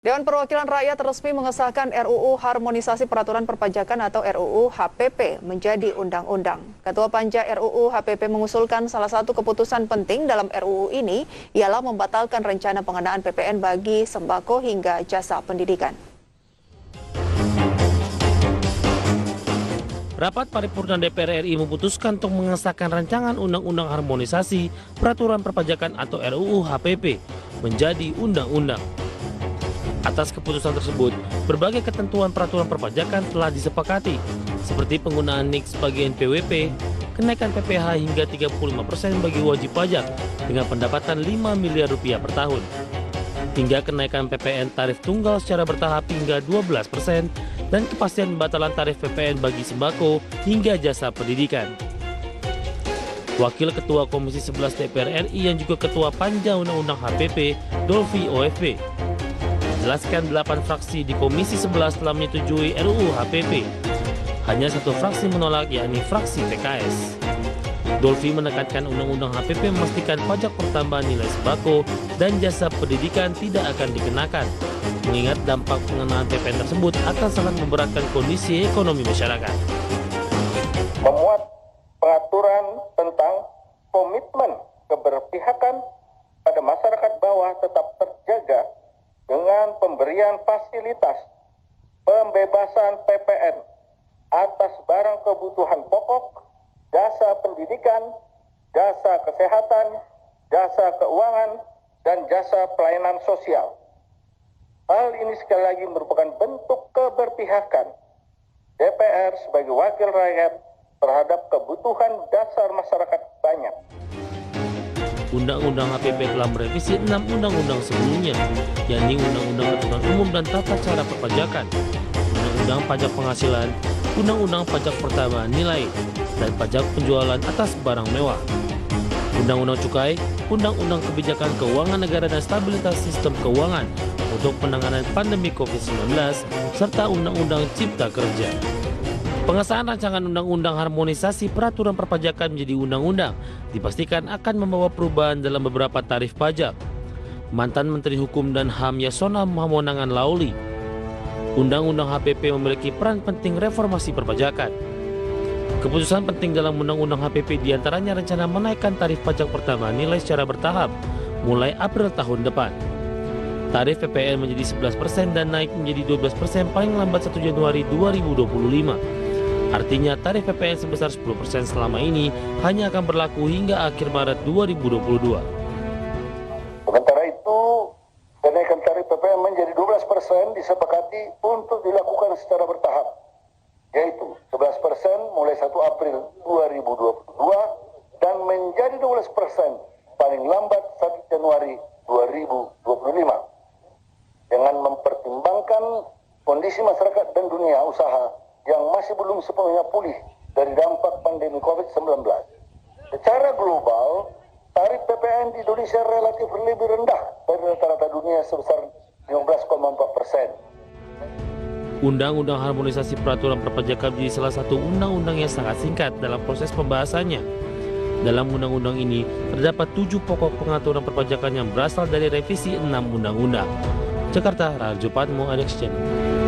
Dewan Perwakilan Rakyat resmi mengesahkan RUU Harmonisasi Peraturan Perpajakan atau RUU HPP menjadi undang-undang. Ketua Panja RUU HPP mengusulkan salah satu keputusan penting dalam RUU ini ialah membatalkan rencana pengenaan PPN bagi sembako hingga jasa pendidikan. Rapat paripurna DPR RI memutuskan untuk mengesahkan rancangan Undang-Undang Harmonisasi Peraturan Perpajakan atau RUU HPP menjadi undang-undang. Atas keputusan tersebut, berbagai ketentuan peraturan perpajakan telah disepakati, seperti penggunaan NIK sebagai NPWP, kenaikan PPh hingga 35% bagi wajib pajak dengan pendapatan 5 miliar rupiah per tahun, hingga kenaikan PPN tarif tunggal secara bertahap hingga 12%, dan kepastian pembatalan tarif PPN bagi sembako hingga jasa pendidikan. Wakil Ketua Komisi 11 DPR RI yang juga Ketua Panja Undang-Undang HPP, Dolfi OFW, jelaskan 8 fraksi di Komisi 11 telah menyetujui RUU HPP. Hanya satu fraksi menolak, yakni fraksi PKS. Dolfi menekankan Undang-Undang HPP memastikan pajak pertambahan nilai sembako dan jasa pendidikan tidak akan dikenakan, mengingat dampak pengenaan PPN tersebut akan sangat memberatkan kondisi ekonomi masyarakat. Memuat peraturan tentang komitmen keberpihakan pada masyarakat bawah tetap terjaga dengan pemberian fasilitas pembebasan PPN atas barang kebutuhan pokok, jasa pendidikan, jasa kesehatan, jasa keuangan, dan jasa pelayanan sosial. Hal ini sekali lagi merupakan bentuk keberpihakan DPR sebagai wakil rakyat terhadap kebutuhan dasar masyarakat banyak. Undang-Undang HPP telah merevisi 6 undang-undang sebelumnya, yakni Undang-Undang Ketentuan Umum dan Tata Cara Perpajakan, Undang-Undang Pajak Penghasilan, Undang-Undang Pajak Pertambahan Nilai, dan Pajak Penjualan atas Barang Mewah, Undang-Undang Cukai, Undang-Undang Kebijakan Keuangan Negara dan Stabilitas Sistem Keuangan untuk penanganan pandemi COVID-19, serta Undang-Undang Cipta Kerja. Pengesahan rancangan Undang-Undang Harmonisasi Peraturan Perpajakan menjadi undang-undang dipastikan akan membawa perubahan dalam beberapa tarif pajak. Mantan Menteri Hukum dan HAM Yasona Mohamonangan Lauli, Undang-Undang HPP memiliki peran penting reformasi perpajakan. Keputusan penting dalam Undang-Undang HPP diantaranya rencana menaikkan tarif pajak pertambahan nilai secara bertahap mulai April tahun depan. Tarif PPN menjadi 11% dan naik menjadi 12% paling lambat 1 Januari 2025. Artinya tarif PPN sebesar 10% selama ini hanya akan berlaku hingga akhir Maret 2022. Sementara itu, kenaikan tarif PPN menjadi 12% disepakati untuk dilakukan secara bertahap, yaitu 11% mulai 1 April 2022 dan menjadi 12% paling lambat 1 Januari 2025. Dengan mempertimbangkan kondisi masyarakat dan dunia usaha yang masih belum sepenuhnya pulih dari dampak pandemi COVID-19. Secara global, tarif PPN di Indonesia relatif lebih rendah dari rata-rata dunia sebesar 15,4%. Undang-Undang Harmonisasi Peraturan Perpajakan menjadi salah satu undang-undang yang sangat singkat dalam proses pembahasannya. Dalam undang-undang ini, terdapat 7 pokok pengaturan perpajakan yang berasal dari revisi 6 undang-undang. Jakarta, Raharjo Patmo, Adex Channel.